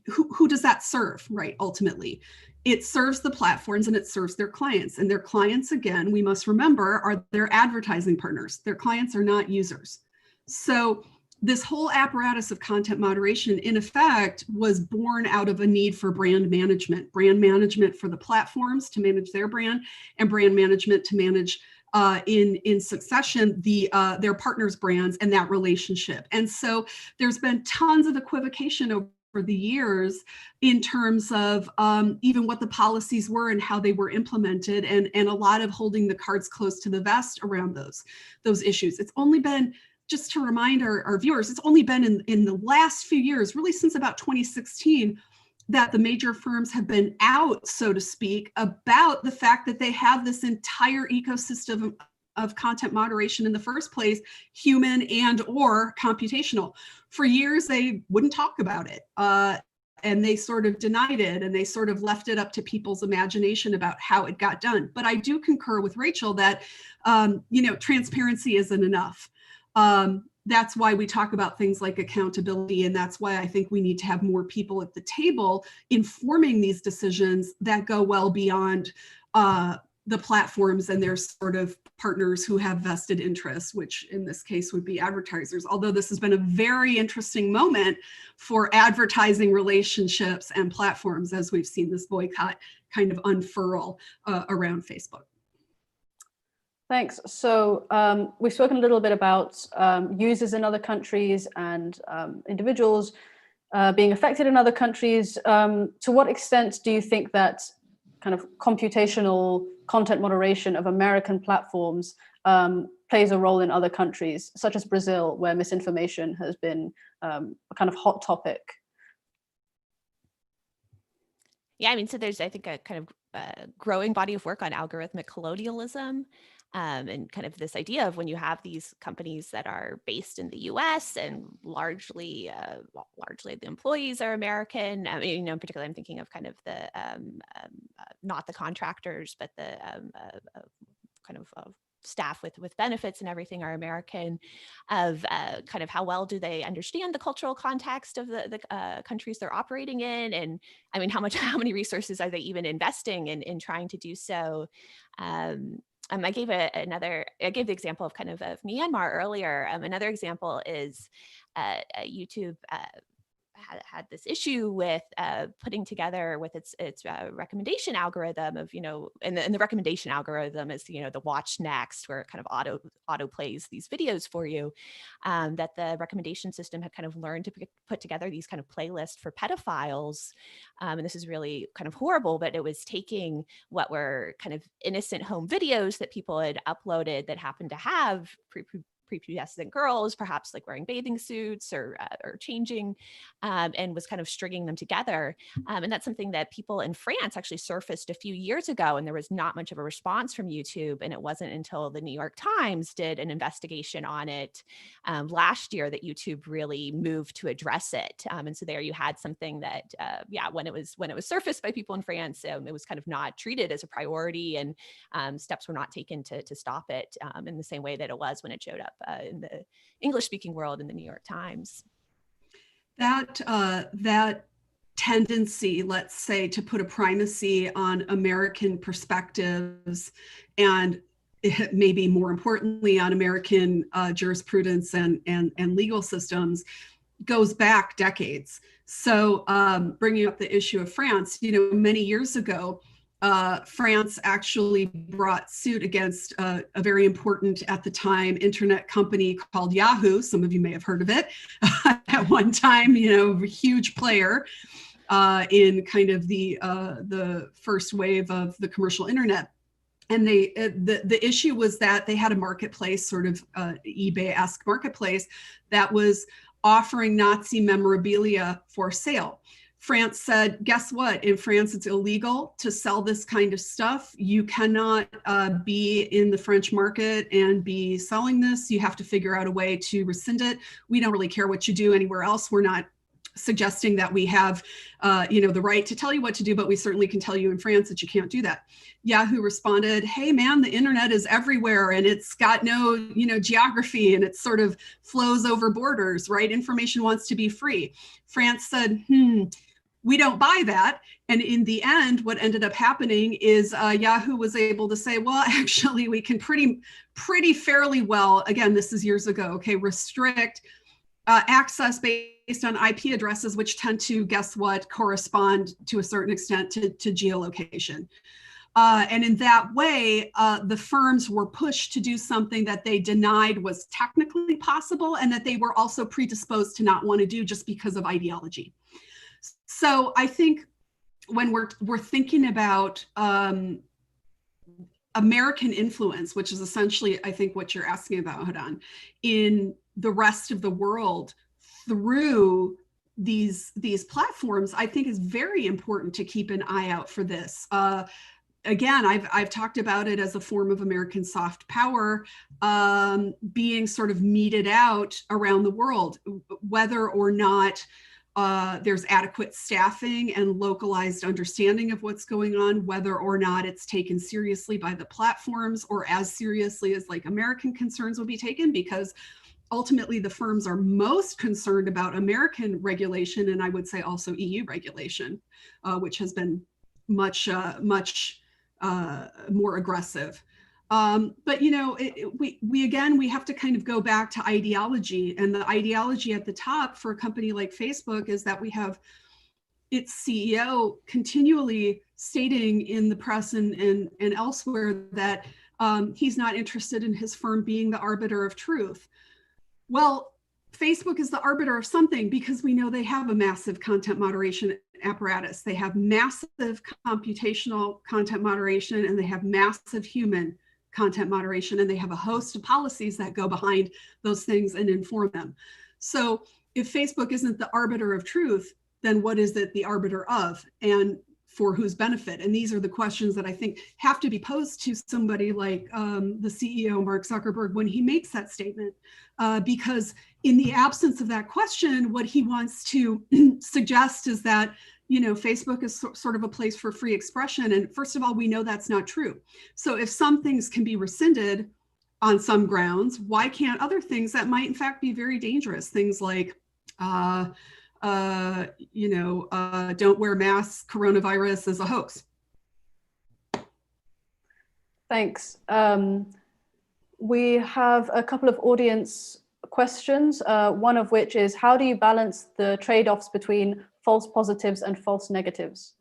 who does that serve, right? Ultimately, it serves the platforms and it serves their clients. And their clients, again, we must remember, are their advertising partners. Their clients are not users. So this whole apparatus of content moderation, in effect, was born out of a need for brand management for the platforms to manage their brand, and brand management to manage in succession their partners' brands and that relationship. And so there's been tons of equivocation over the years in terms of even what the policies were and how they were implemented, and a lot of holding the cards close to the vest around those issues. It's only been, just to remind our viewers, it's only been in the last few years, really since about 2016, that the major firms have been out, so to speak, about the fact that they have this entire ecosystem of content moderation in the first place, human and or computational. For years, they wouldn't talk about it. And they sort of denied it, and they sort of left it up to people's imagination about how it got done. But I do concur with Rachel that, transparency isn't enough. That's why we talk about things like accountability, and that's why I think we need to have more people at the table informing these decisions that go well beyond the platforms and their sort of partners who have vested interests, which in this case would be advertisers. Although this has been a very interesting moment for advertising relationships and platforms, as we've seen this boycott kind of unfurl around Facebook. Thanks. So we've spoken a little bit about users in other countries and individuals being affected in other countries. To what extent do you think that kind of computational content moderation of American platforms plays a role in other countries, such as Brazil, where misinformation has been a kind of hot topic? Yeah, I mean, so there's, I think, a kind of growing body of work on algorithmic colonialism, and kind of this idea of when you have these companies that are based in the U.S. and largely the employees are American. I mean, in particular, I'm thinking of kind of the not the contractors, but the kind of staff with benefits and everything are American, of kind of how well do they understand the cultural context of the countries they're operating in, and I mean how many resources are they even investing in trying to do so. I gave the example of kind of Myanmar earlier. Another example is YouTube had this issue with putting together with its recommendation algorithm of, and the recommendation algorithm is, the watch next, where it kind of auto plays these videos for you, that the recommendation system had kind of learned to put together these kind of playlists for pedophiles. And this is really kind of horrible, but it was taking what were kind of innocent home videos that people had uploaded that happened to have prepubescent girls, perhaps like wearing bathing suits or changing, and was kind of stringing them together. And that's something that people in France actually surfaced a few years ago, and there was not much of a response from YouTube. And it wasn't until the New York Times did an investigation on it last year that YouTube really moved to address it. And so there you had something that, when it was surfaced by people in France, it was kind of not treated as a priority, and steps were not taken to stop it in the same way that it was when it showed up in the English-speaking world in the New York Times. That tendency, let's say, to put a primacy on American perspectives and maybe more importantly on American jurisprudence and legal systems goes back decades. So bringing up the issue of France, many years ago, France actually brought suit against a very important, at the time, internet company called Yahoo. Some of you may have heard of it. At one time, a huge player in kind of the first wave of the commercial internet. And the issue was that they had a marketplace, sort of eBay-esque marketplace, that was offering Nazi memorabilia for sale. France said, guess what? In France, it's illegal to sell this kind of stuff. You cannot be in the French market and be selling this. You have to figure out a way to rescind it. We don't really care what you do anywhere else. We're not suggesting that we have, the right to tell you what to do, but we certainly can tell you in France that you can't do that. Yahoo responded, hey man, the internet is everywhere and it's got no, geography, and it sort of flows over borders, right? Information wants to be free. France said, we don't buy that. And in the end, what ended up happening is Yahoo was able to say, well, actually, we can pretty fairly well, again, this is years ago, okay, restrict access based on IP addresses, which tend to, guess what, correspond to a certain extent to geolocation. And in that way, the firms were pushed to do something that they denied was technically possible and that they were also predisposed to not want to do just because of ideology. So I think when we're thinking about American influence, which is essentially, I think, what you're asking about, Hadan, in the rest of the world through these platforms, I think is very important to keep an eye out for this. Again, I've talked about it as a form of American soft power being sort of meted out around the world, whether or not there's adequate staffing and localized understanding of what's going on, whether or not it's taken seriously by the platforms or as seriously as like American concerns will be taken, because ultimately the firms are most concerned about American regulation, and I would say also EU regulation, which has been much more aggressive. But we have to kind of go back to ideology, and the ideology at the top for a company like Facebook is that we have its CEO continually stating in the press and elsewhere that he's not interested in his firm being the arbiter of truth. Well, Facebook is the arbiter of something because we know they have a massive content moderation apparatus. They have massive computational content moderation, and they have massive human content moderation, and they have a host of policies that go behind those things and inform them. So if Facebook isn't the arbiter of truth, then what is it the arbiter of? And for whose benefit? And these are the questions that I think have to be posed to somebody like the CEO, Mark Zuckerberg, when he makes that statement. Because in the absence of that question, what he wants to suggest is that, you know, Facebook is sort of a place for free expression. And first of all, we know that's not true. So if some things can be rescinded on some grounds, why can't other things that might in fact be very dangerous? Things like, don't wear masks, coronavirus is a hoax. Thanks. We have a couple of audience questions, one of which is, how do you balance the trade-offs between false positives and false negatives?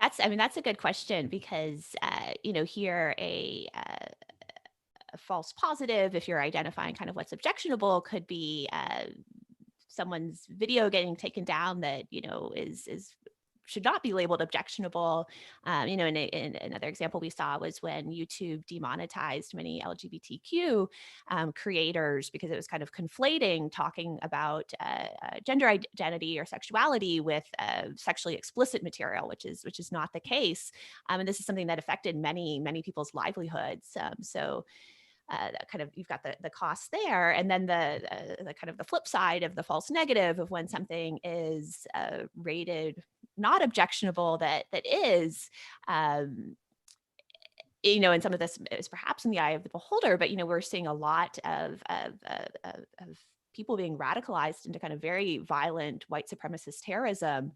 That's a good question, because, here a false positive, if you're identifying kind of what's objectionable, could be someone's video getting taken down that, is should not be labeled objectionable. In another example we saw was when YouTube demonetized many LGBTQ creators because it was kind of conflating talking about gender identity or sexuality with sexually explicit material, which is not the case. And this is something that affected many people's livelihoods. Kind of, you've got the costs there, and then the kind of the flip side of the false negative of when something is rated not objectionable that is, and some of this is perhaps in the eye of the beholder, but we're seeing a lot of people being radicalized into kind of very violent white supremacist terrorism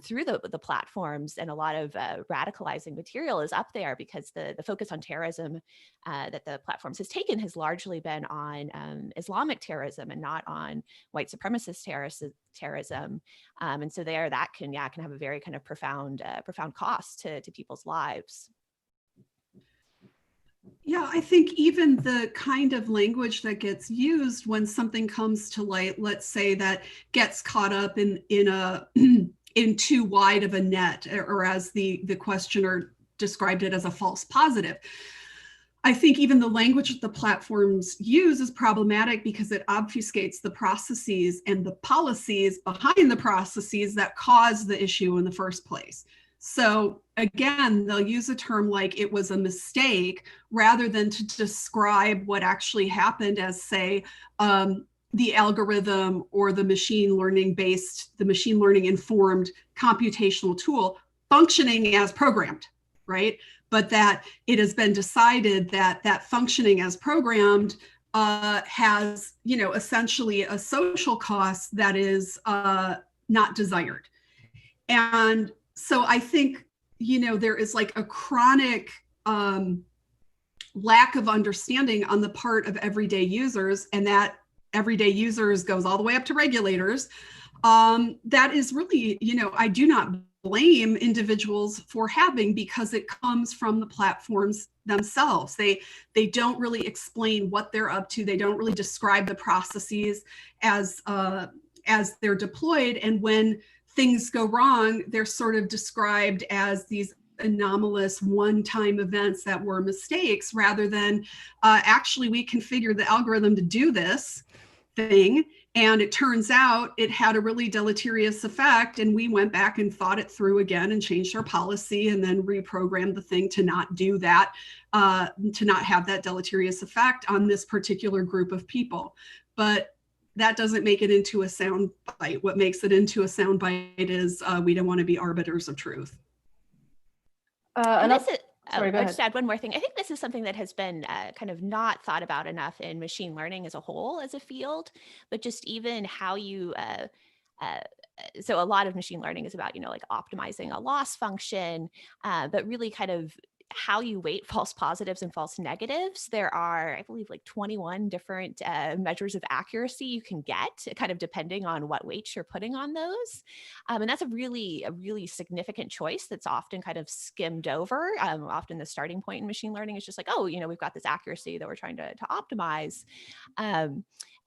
through the platforms, and a lot of radicalizing material is up there because the focus on terrorism that the platforms has taken has largely been on Islamic terrorism and not on white supremacist terrorism, and so that can have a very kind of profound cost to people's lives. Yeah, I think even the kind of language that gets used when something comes to light, let's say that gets caught up in too wide of a net, or as the questioner described it, as a false positive. I think even the language that the platforms use is problematic because it obfuscates the processes and the policies behind the processes that caused the issue in the first place. So again, they'll use a term like it was a mistake rather than to describe what actually happened as, say, the algorithm or the machine learning informed computational tool functioning as programmed, right? But that it has been decided that functioning as programmed has, essentially a social cost that is not desired. And so I think, there is like a chronic lack of understanding on the part of everyday users, and that everyday users goes all the way up to regulators. That is really, I do not blame individuals for having, because it comes from the platforms themselves. They don't really explain what they're up to. They don't really describe the processes as they're deployed. And when things go wrong, they're sort of described as these anomalous one-time events that were mistakes, rather than actually we configured the algorithm to do this thing, and it turns out it had a really deleterious effect, and we went back and thought it through again and changed our policy and then reprogrammed the thing to not do that, to not have that deleterious effect on this particular group of people. But that doesn't make it into a sound bite. What makes it into a sound bite is we don't want to be arbiters of truth. Sorry, I'll just add one more thing. I think this is something that has been kind of not thought about enough in machine learning as a whole, as a field, but just even how you, so a lot of machine learning is about, like optimizing a loss function, but really kind of how you weight false positives and false negatives. There are, I believe, like 21 different measures of accuracy you can get, kind of depending on what weights you're putting on those. And that's a really significant choice that's often kind of skimmed over. Often the starting point in machine learning is just like, oh, we've got this accuracy that we're trying to optimize.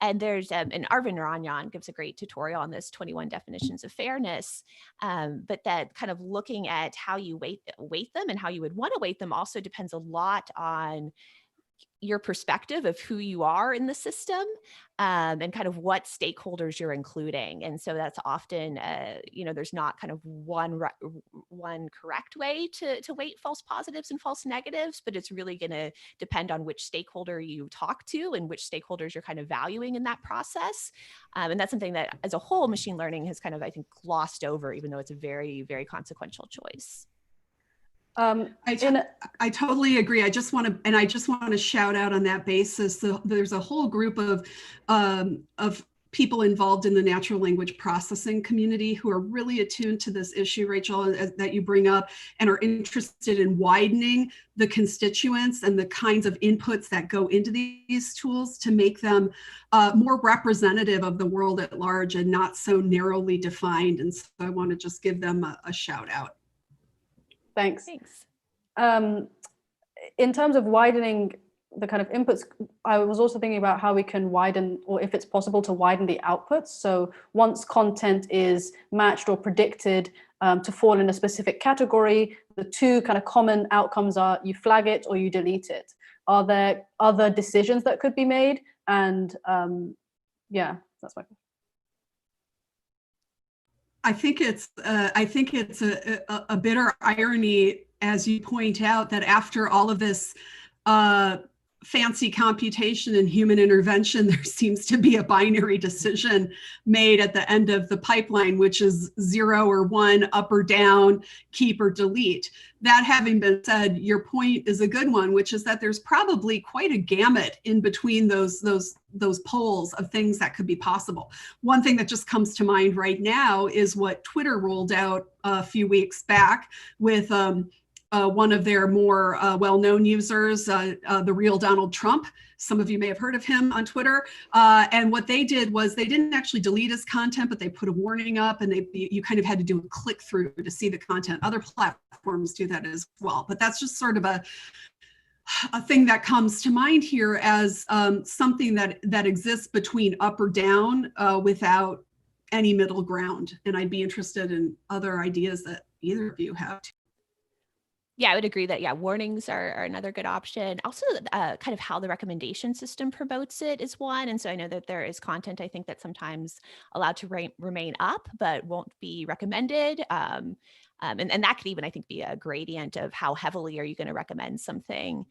And there's, and Arvind Ranjan gives a great tutorial on this 21 definitions of fairness, but that kind of looking at how you weight them and how you would want to weight them also depends a lot on your perspective of who you are in the system, and kind of what stakeholders you're including. And so that's often, there's not kind of one correct way to weight false positives and false negatives, but it's really going to depend on which stakeholder you talk to and which stakeholders you're kind of valuing in that process. And that's something that as a whole, machine learning has kind of, I think, glossed over, even though it's a very, very consequential choice. I totally agree. I just want to shout out on that basis. There's a whole group of people involved in the natural language processing community who are really attuned to this issue, Rachel, that you bring up, and are interested in widening the constituents and the kinds of inputs that go into these tools to make them more representative of the world at large and not so narrowly defined. And so I want to just give them a shout out. Thanks. In terms of widening the kind of inputs, I was also thinking about how we can widen, or if it's possible to widen the outputs. So once content is matched or predicted to fall in a specific category, the two kind of common outcomes are you flag it or you delete it. Are there other decisions that could be made? And yeah, that's my question. I think it's a bitter irony, as you point out, that after all of this fancy computation and human intervention, there seems to be a binary decision made at the end of the pipeline, which is 0 or 1, up or down, keep or delete. That having been said, your point is a good one, which is that there's probably quite a gamut in between those poles of things that could be possible. One thing that just comes to mind right now is what Twitter rolled out a few weeks back with one of their more well-known users, the real Donald Trump. Some of you may have heard of him on Twitter. And what they did was they didn't actually delete his content, but they put a warning up, and you kind of had to do a click through to see the content. Other platforms do that as well. But that's just sort of a thing that comes to mind here as something that exists between up or down without any middle ground. And I'd be interested in other ideas that either of you have. Yeah, I would agree that, warnings are another good option. Also, kind of how the recommendation system promotes it is one. And so I know that there is content, I think, that's sometimes allowed to remain up, but won't be recommended. And that could even, I think, be a gradient of how heavily are you going to recommend something,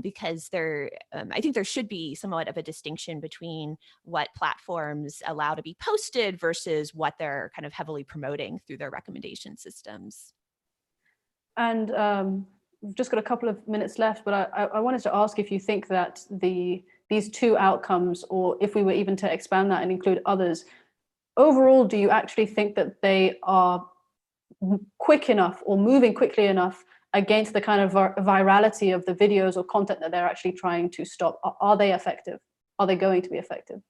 because I think there should be somewhat of a distinction between what platforms allow to be posted versus what they're kind of heavily promoting through their recommendation systems. And we've just got a couple of minutes left, but I wanted to ask if you think that these two outcomes, or if we were even to expand that and include others, overall, do you actually think that they are quick enough or moving quickly enough against the kind of virality of the videos or content that they're actually trying to stop? Are they effective? Are they going to be effective?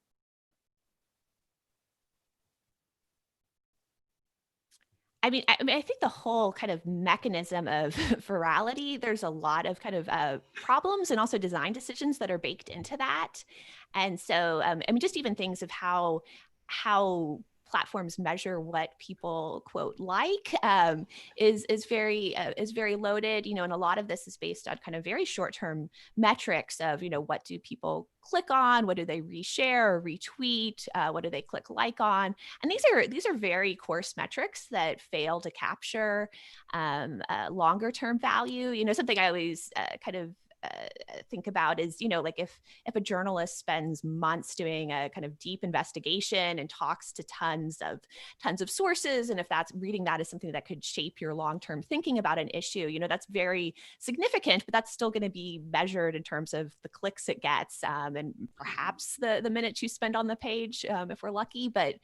I mean, I think the whole kind of mechanism of virality, there's a lot of kind of problems and also design decisions that are baked into that. And so, I mean, just even things of how platforms measure what people quote like is very loaded, and a lot of this is based on kind of very short-term metrics of, what do people click on, what do they reshare or retweet, what do they click like on, and these are very coarse metrics that fail to capture longer term value. Something I always kind of think about is, like if a journalist spends months doing a kind of deep investigation and talks to tons of sources, and if that's reading that is something that could shape your long-term thinking about an issue, that's very significant, but that's still going to be measured in terms of the clicks it gets, and perhaps the minutes you spend on the page, if we're lucky, but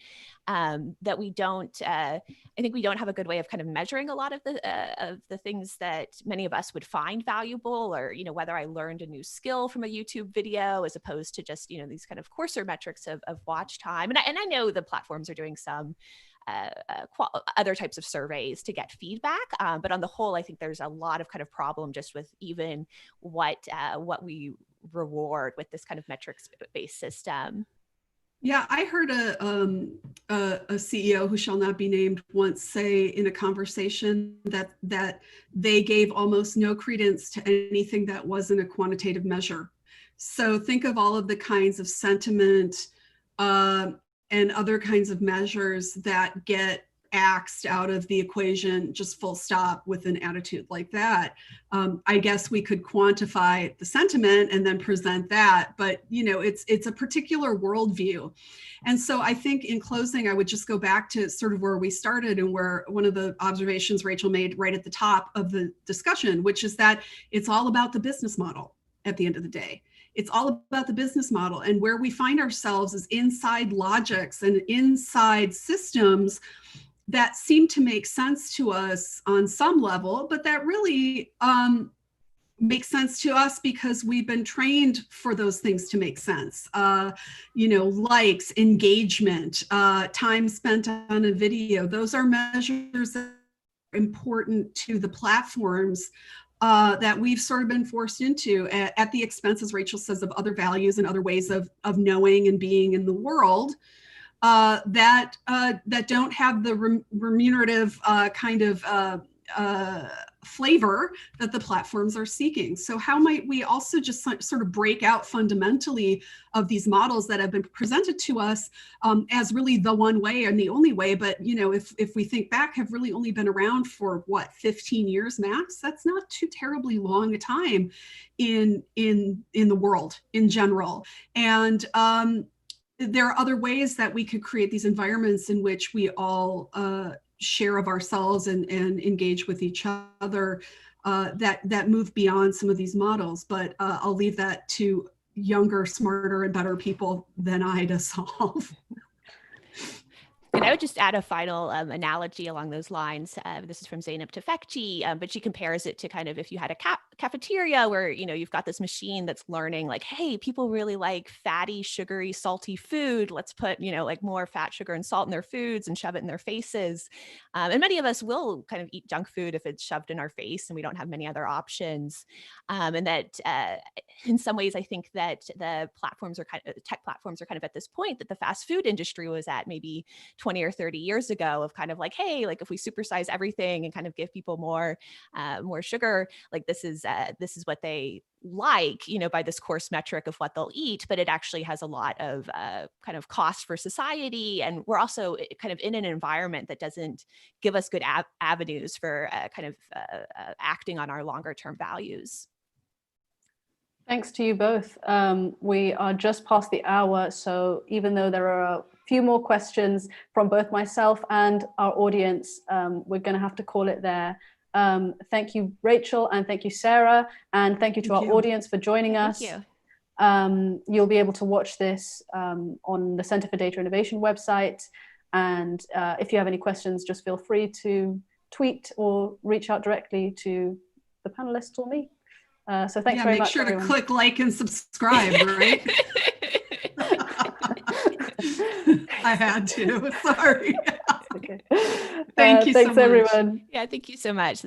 that we don't, I think we don't have a good way of kind of measuring a lot of the things that many of us would find valuable, or, whether I learned a new skill from a YouTube video as opposed to just, these kind of coarser metrics of watch time. And I know the platforms are doing some other types of surveys to get feedback. But on the whole, I think there's a lot of kind of problem just with even what we reward with this kind of metrics-based system. Yeah, I heard a CEO who shall not be named once say in a conversation that they gave almost no credence to anything that wasn't a quantitative measure So think of all of the kinds of sentiment and other kinds of measures that get axed out of the equation, just full stop, with an attitude like that. I guess we could quantify the sentiment and then present that, but it's a particular worldview. And so I think in closing, I would just go back to sort of where we started and where one of the observations Rachel made right at the top of the discussion, which is that it's all about the business model at the end of the day. It's all about the business model, and where we find ourselves is inside logics and inside systems that seem to make sense to us on some level, but that really makes sense to us because we've been trained for those things to make sense. Likes, engagement, time spent on a video, those are measures that are important to the platforms that we've sort of been forced into at the expense, as Rachel says, of other values and other ways of knowing and being in the world that don't have the remunerative kind of flavor that the platforms are seeking. So how might we also just sort of break out fundamentally of these models that have been presented to us as really the one way and the only way, but if we think back, have really only been around for 15 years max? That's not too terribly long a time in the world in general. And there are other ways that we could create these environments in which we all share of ourselves and engage with each other that move beyond some of these models. But I'll leave that to younger, smarter, and better people than I to solve. And I would just add a final analogy along those lines. This is from Zeynep Tufekci, but she compares it to kind of if you had a cafeteria where, you've got this machine that's learning like, hey, people really like fatty, sugary, salty food. Let's put, like more fat, sugar, and salt in their foods and shove it in their faces. And many of us will kind of eat junk food if it's shoved in our face and we don't have many other options. And that in some ways, I think that the tech platforms are kind of at this point that the fast food industry was at maybe 20 or 30 years ago, of kind of like, hey, like if we supersize everything and kind of give people more sugar, like this is what they like, by this coarse metric of what they'll eat, but it actually has a lot of kind of cost for society. And we're also kind of in an environment that doesn't give us good avenues for kind of acting on our longer term values. Thanks to you both. We are just past the hour, so even though there are a few more questions from both myself and our audience, we're going to have to call it there. Thank you, Rachel, and thank you, Sarah, and thank you to our audience for joining us. Thank you. You'll be able to watch this on the Center for Data Innovation website, and if you have any questions, just feel free to tweet or reach out directly to the panelists or me. So thanks very much. Make sure everyone. to click like and subscribe, right? I had to, sorry. Okay. Thank you so Thanks, much. everyone. Yeah, thank you so much.